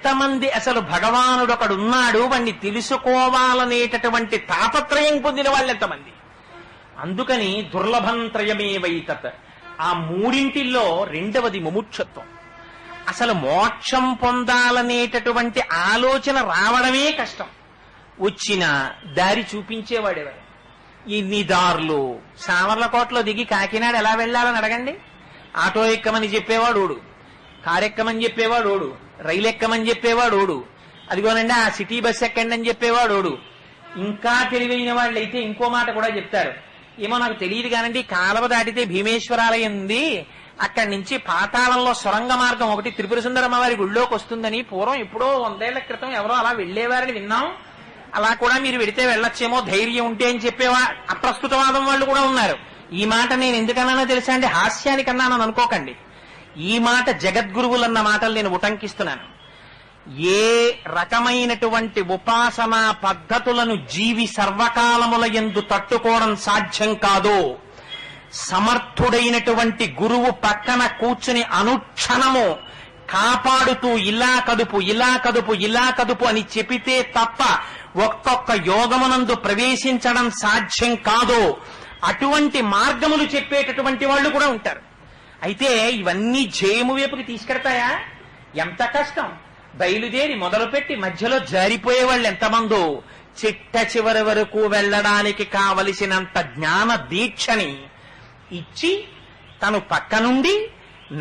ఎంతమంది అసలు భగవానుడు ఒకడున్నాడు వాణ్ణి తెలుసుకోవాలనేటటువంటి తాపత్రయం పొందిన వాళ్ళు ఎంతమంది. అందుకని దుర్లభం త్రయమేవైతత్. ఆ మూడింటిల్లో రెండవది ముముక్షత్వం. అసలు మోక్షం పొందాలనేటటువంటి ఆలోచన రావడమే కష్టం. వచ్చిన దారి చూపించేవాడెవరు? ఇన్ని దారులు. సామర్లకోటలో దిగి కాకినాడ ఎలా వెళ్ళాలని అడగండి. ఆటో ఎక్కమని చెప్పేవాడు ఓడు, కారు ఎక్కమని చెప్పేవాడు ఓడు, రైలు ఎక్కమని చెప్పేవాడు ఓడు, అదిగోనండి ఆ సిటీ బస్ ఎక్కండి అని చెప్పేవాడు ఓడు. ఇంకా తెలివైన వాళ్ళు అయితే ఇంకో మాట కూడా చెప్తారు. ఏమో నాకు తెలియదు కానండి, కాలువ దాటితే భీమేశ్వరాలయం ఉంది, అక్కడి నుంచి పాతాళంలో సొరంగ మార్గం ఒకటి త్రిపుర సుందరమ్మ వారి గుళ్ళోకి వస్తుందని పూర్వం ఎప్పుడో 100 ఏళ్ల క్రితం ఎవరో అలా వెళ్లేవారని విన్నాం. అలా కూడా మీరు వెడితే వెళ్ళొచ్చేమో ధైర్యం ఉంటే అని చెప్పేవా అప్రస్తుతవాదం వాళ్ళు కూడా ఉన్నారు. ఈ మాట నేను ఎందుకన్నానో తెలుసా అండి, హాస్యానికన్నానని అనుకోకండి. ఈ మాట జగద్గురువులన్న మాటలు నేను ఉటంకిస్తున్నాను. ఏ రకమైనటువంటి ఉపాసనా పద్ధతులను జీవి సర్వకాలముల యందు తట్టుకోవడం సాధ్యం కాదో, సమర్థుడైనటువంటి గురువు పక్కన కూర్చుని అనుక్షణము కాపాడుతూ ఇలా కదుపు ఇలా కదుపు ఇలా కదుపు అని చెబితే తప్ప ఒక్కొక్క యోగమునందు ప్రవేశించడం సాధ్యం కాదో అటువంటి మార్గములు చెప్పేటటువంటి వాళ్ళు కూడా ఉంటారు. అయితే ఇవన్నీ జయము వైపుకి తీసుకెడతాయా? ఎంత కష్టం. బయలుదేరి మొదలుపెట్టి మధ్యలో జారిపోయే వాళ్ళు ఎంతమందో. చిట్ట చివరి వరకు వెళ్ళడానికి కావలసినంత జ్ఞాన దీక్షని ఇచ్చి తను పక్కనుండి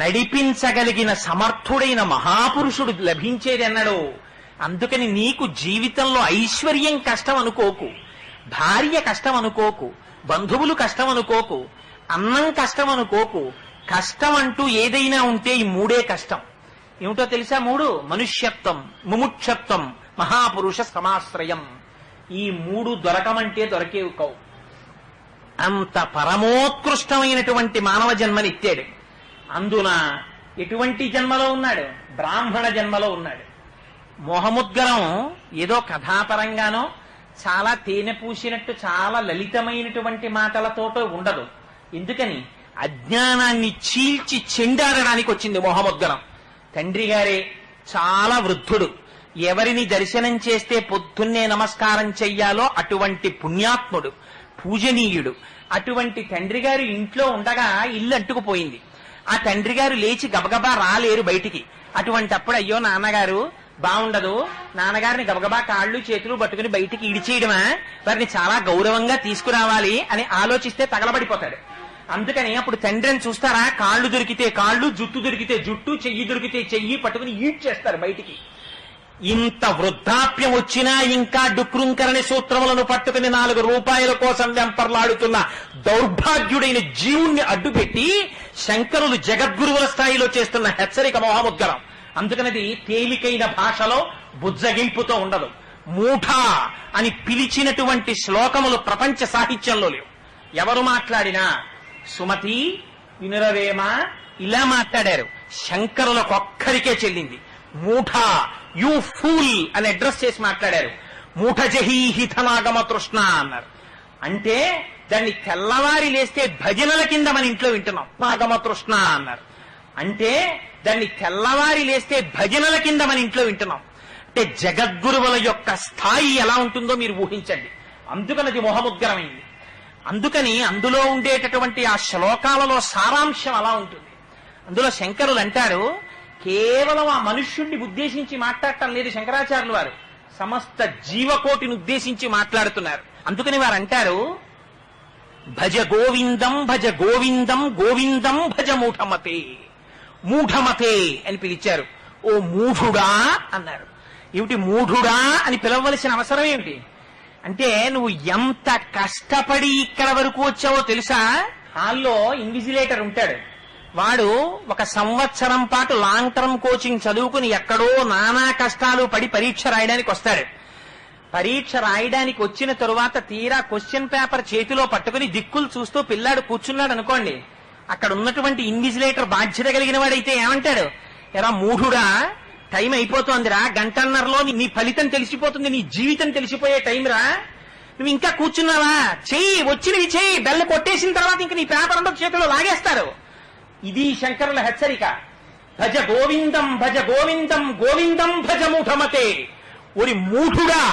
నడిపించగలిగిన సమర్థుడైన మహాపురుషుడు లభించేదెన్నడో. అందుకని నీకు జీవితంలో ఐశ్వర్యం కష్టం అనుకోకు, భార్య కష్టం అనుకోకు, బంధువులు కష్టం అనుకోకు, అన్నం కష్టం అనుకోకు. కష్టం అంటూ ఏదైనా ఉంటే ఈ మూడే కష్టం. ఏమిటో తెలుసా? మూడు: మనుష్యత్వం, ముముక్షత్వం, మహాపురుష సమాశ్రయం. ఈ మూడు దొరకమంటే దొరకేవు కావు. అంత పరమోత్కృష్టమైనటువంటి మానవ జన్మనిచ్చాడు. అందున ఎటువంటి జన్మలో ఉన్నాడు? బ్రాహ్మణ జన్మలో ఉన్నాడు. మోహముద్గరం ఏదో కథాపరంగానో చాలా తేనె పూసినట్టు చాలా లలితమైనటువంటి మాటలతోటో ఉండదు. ఎందుకని? అజ్ఞానాన్ని చీల్చి చెండాడడానికి వచ్చింది మోహముద్గరం. తండ్రి గారే చాలా వృద్ధుడు, ఎవరిని దర్శనం చేస్తే పొద్దున్నే నమస్కారం చెయ్యాలో అటువంటి పుణ్యాత్ముడు, పూజనీయుడు. అటువంటి తండ్రి గారు ఇంట్లో ఉండగా ఇల్లు అంటుకుపోయింది. ఆ తండ్రి గారు లేచి గబగబా రాలేరు బయటికి. అటువంటప్పుడు అయ్యో నాన్నగారు బాగుండదు, నాన్నగారిని గబగబా కాళ్ళు చేతులు పట్టుకుని బయటికి ఇడిచేయడమా, వారిని చాలా గౌరవంగా తీసుకురావాలి అని ఆలోచిస్తే తగలబడిపోతాడు. అందుకని అప్పుడు తండ్రిని చూస్తారా, కాళ్ళు దొరికితే కాళ్ళు, జుట్టు దొరికితే జుట్టు, చెయ్యి దొరికితే చెయ్యి పట్టుకుని ఈడ్చేస్తారు బయటికి. ఇంత వృద్ధాప్యం వచ్చినా ఇంకా డుక్రుంకరణి సూత్రములను పట్టుకుని 4 రూపాయల కోసం వెంపర్లాడుతున్న దౌర్భాగ్యుడైన జీవుణ్ణి అడ్డుపెట్టి శంకరులు జగద్గురువుల స్థాయిలో చేస్తున్న హెచ్చరిక మోహముద్గరం. అందుకనది తేలికైన భాషలో బుజ్జగింపుతో ఉండదు. మూఢ అని పిలిచినటువంటి శ్లోకములు ప్రపంచ సాహిత్యంలో లేవు. ఎవరు మాట్లాడినా సుమతి వినురవేమ ఇలా మాట్లాడారు. శంకరులకొక్కరికే చెల్లింది. మూఢ, యూ ఫూల్ అని అడ్రస్ చేసి మాట్లాడారు. మూఢ జహీహితనాగమ తృష్ణ అన్నారు. అంటే దాన్ని తెల్లవారి లేస్తే భజనల కింద మన ఇంట్లో వింటున్నాం. నాగమ తృష్ణ అన్నారు. అంటే దాన్ని తెల్లవారి లేస్తే భజనల కింద మన ఇంట్లో వింటున్నాం. అంటే జగద్గురువుల యొక్క స్థాయి ఎలా ఉంటుందో మీరు ఊహించండి. అందుకనది మోహముద్గరమైంది. అందుకని అందులో ఉండేటటువంటి ఆ శ్లోకాలలో సారాంశం అలా ఉంటుంది. అందులో శంకరులు అంటారు, కేవలం ఆ మనుష్యుణ్ణి ఉద్దేశించి మాట్లాడటం లేదు శంకరాచార్యులు వారు, సమస్త జీవకోటిని ఉద్దేశించి మాట్లాడుతున్నారు. అందుకని వారు అంటారు, భజ గోవిందం భజ గోవిందం గోవిందం భజ మూఢమతే. మూఢమతే అని పిలిచారు. ఓ మూఢుడా అన్నారు. ఏమిటి మూఢుడా అని పిలవలసిన అవసరం ఏమిటి? అంటే నువ్వు ఎంత కష్టపడి ఇక్కడ వరకు వచ్చావో తెలుసా? హాల్లో ఇన్విజిలేటర్ ఉంటాడు. వాడు 1 సంవత్సరం పాటు లాంగ్ టర్మ్ కోచింగ్ చదువుకుని ఎక్కడో నానా కష్టాలు పడి పరీక్ష రాయడానికి వస్తాడు. పరీక్ష రాయడానికి వచ్చిన తరువాత తీరా క్వశ్చన్ పేపర్ చేతిలో పట్టుకుని దిక్కులు చూస్తూ పిల్లాడు కూర్చున్నాడు అనుకోండి. అక్కడ ఉన్నటువంటి ఇన్విజిలేటర్ బాధ్యత కలిగిన వాడైతే ఏమంటాడు? ఎరా మూఢుడా, టైం అయిపోతోందిరా, 1.5 గంటలో నీ ఫలితం తెలిసిపోతుంది, నీ జీవితం తెలిసిపోయే టైం రా, నువ్వు ఇంకా కూర్చున్నావా? చెయ్యి, వచ్చినవి చెయ్యి, బెల్ల కొట్టేసిన తర్వాత ఇంక నీ పేపర్ అంతా చేతిలో లాగేస్తారు. ఇది శంకరుల హెచ్చరిక. భజ గోవిందం భజ గోవిందం గోవిందం భజ మూఢమతే. ఒరి మూఢుడా,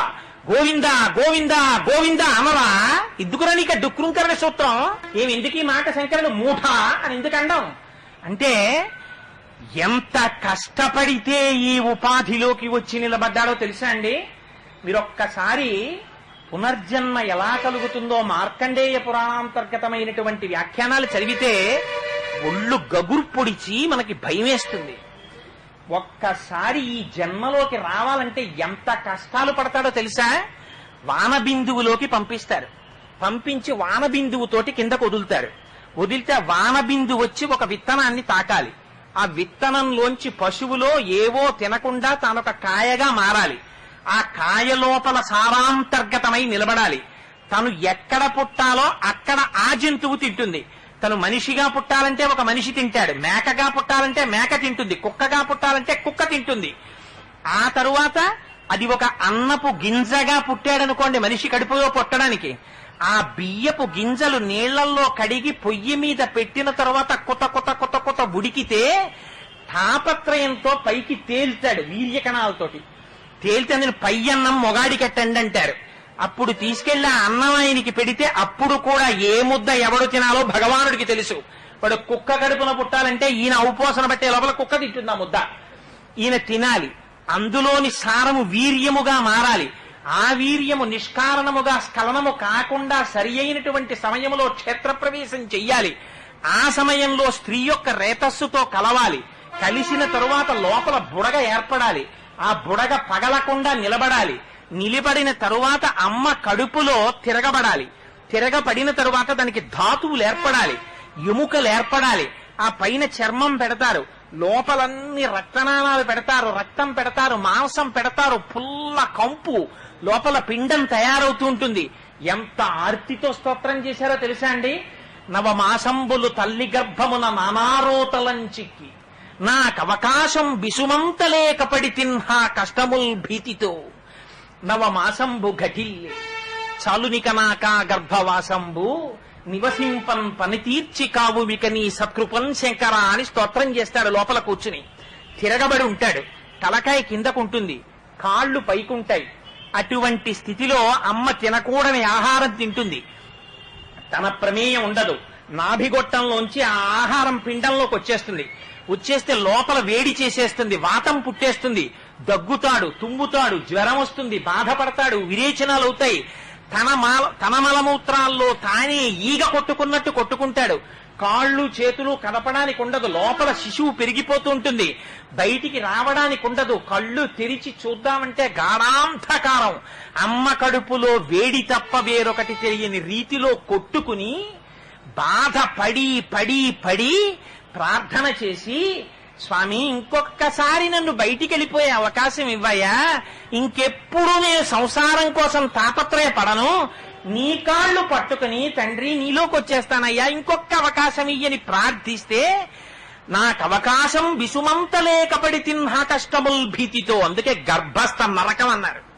గోవింద గోవింద గోవింద అనవా? ఇద్దుకురా నీక డుక్రుంకరణ సూత్రం. ఏమి ఎందుకు ఈ మాట శంకరుడు మూఢ అని ఎందుకు అండం అంటే, ఎంత కష్టపడితే ఈ ఉపాధిలోకి వచ్చి నిలబడ్డాడో తెలుసా అండి? మీరొక్కసారి పునర్జన్మ ఎలా కలుగుతుందో మార్కండేయ పురాణాంతర్గతమైనటువంటి వ్యాఖ్యానాలు చదివితే ఒళ్ళు గగురు పొడిచి మనకి భయం వేస్తుంది. ఒక్కసారి ఈ జన్మలోకి రావాలంటే ఎంత కష్టాలు పడతాడో తెలుసా? వానబిందువులోకి పంపిస్తారు. పంపించి వానబిందువుతోటి కిందకు వదులుతారు. వదిలితే వానబిందువు వచ్చి ఒక విత్తనాన్ని తాకాలి. ఆ విత్తనంలోంచి పశువులో ఏవో తినకుండా తానొక కాయగా మారాలి. ఆ కాయ లోపల సారాంతర్గతమై నిలబడాలి. తను ఎక్కడ పుట్టాలో అక్కడ ఆ జంతువు తింటుంది. తను మనిషిగా పుట్టాలంటే ఒక మనిషి తింటాడు, మేకగా పుట్టాలంటే మేక తింటుంది, కుక్కగా పుట్టాలంటే కుక్క తింటుంది. ఆ తరువాత అది ఒక అన్నపు గింజగా పుట్టాడనుకోండి మనిషి కడుపులో పుట్టడానికి, ఆ బియ్యపు గింజలు నీళ్లల్లో కడిగి పొయ్యి మీద పెట్టిన తర్వాత కొత్త కొత్త కొత్త కొత్త ఉడికితే తాపత్రయంతో పైకి తేల్తాడు వీర్యకణాలతోటి. తేలితే అందులో పై అన్నం మొగాడికెట్టండి అంటారు. అప్పుడు తీసుకెళ్లి ఆ అన్నం ఆయనకి పెడితే అప్పుడు కూడా ఏ ముద్ద ఎవడు తినాలో భగవానుడికి తెలుసు. వాడు కుక్క కడుపున పుట్టాలంటే ఈయన ఔపోసన బట్టే లోపల కుక్క తింటుంది ఆ ముద్ద. ఈయన తినాలి. అందులోని సారము వీర్యముగా మారాలి. ఆ వీర్యము నిష్కారణముగా స్ఖలనము కాకుండా సరి అయినటువంటి సమయంలో క్షేత్రప్రవేశం చెయ్యాలి. ఆ సమయంలో స్త్రీ యొక్క రేతస్సుతో కలవాలి. కలిసిన తరువాత లోపల బుడగ ఏర్పడాలి. ఆ బుడగ పగలకుండా నిలబడాలి. నిలబడిన తరువాత అమ్మ కడుపులో తిరగబడాలి. తిరగబడిన తరువాత దానికి ధాతువులు ఏర్పడాలి, ఎముకలు ఏర్పడాలి. ఆ పైన చర్మం పెడతారు, లోపలన్నీ రక్తనాళాలు పెడతారు, రక్తం పెడతారు, మాంసం పెడతారు, పుల్ల కంపు, లోపల పిండం తయారవుతూ ఉంటుంది. ఎంత ఆర్తితో స్తోత్రం చేశారో తెలుసా అండి? నవమాసంబులు తల్లి గర్భమున నానారోతలంచిక్కి నాకవకాశం బిసుమంతలేకపడి తిన్హా కష్టముల్ భీతితో నవమాసంబు ఘటిల్లే చాలునిక నాకా గర్భవాసంబు నివసింపన్ పనితీర్చి కావుమిక నీ సత్కృపన్ శంకర అని స్తోత్రం చేస్తాడు. లోపల కూర్చుని తిరగబడి ఉంటాడు. తలకాయ కిందకుంటుంది, కాళ్లు పైకుంటాయి. అటువంటి స్థితిలో అమ్మ తినకూడని ఆహారం తింటుంది. తన ప్రమేయం ఉండదు. నాభిగొట్టంలోంచి ఆ ఆహారం పిండంలోకి వచ్చేస్తుంది. వచ్చేస్తే లోపల వేడి చేసేస్తుంది, వాతం పుట్టేస్తుంది. దగ్గుతాడు, తుమ్ముతాడు, జ్వరం వస్తుంది, బాధపడతాడు, విరేచనాలు అవుతాయి. తన మలమూత్రాల్లో తానే ఈగ కొట్టుకున్నట్టు కొట్టుకుంటాడు. కాళ్ళు చేతులు కదపడానికి ఉండదు. లోపల శిశువు పెరిగిపోతూ ఉంటుంది. బయటికి రావడానికి ఉండదు. కళ్ళు తెరిచి చూద్దామంటే గాఢాంధకారం. అమ్మ కడుపులో వేడి తప్ప వేరొకటి తెలియని రీతిలో కొట్టుకుని బాధ పడి పడి పడి ప్రార్థన చేసి, స్వామి ఇంకొక్కసారి నన్ను బయటికి వెళ్ళిపోయే అవకాశం ఇవ్వయా, ఇంకెప్పుడు నేను సంసారం కోసం తాపత్రయపడను, నీ కాళ్ళు పట్టుకుని తండ్రి నీలోకి వచ్చేస్తానయ్యా, ఇంకొక అవకాశం ఇయ్యని ప్రార్థిస్తే నాకు అవకాశం విసుమంతలేకపడి తిన్హా కష్టముల్ భీతితో. అందుకే గర్భస్థ నరకం అన్నారు.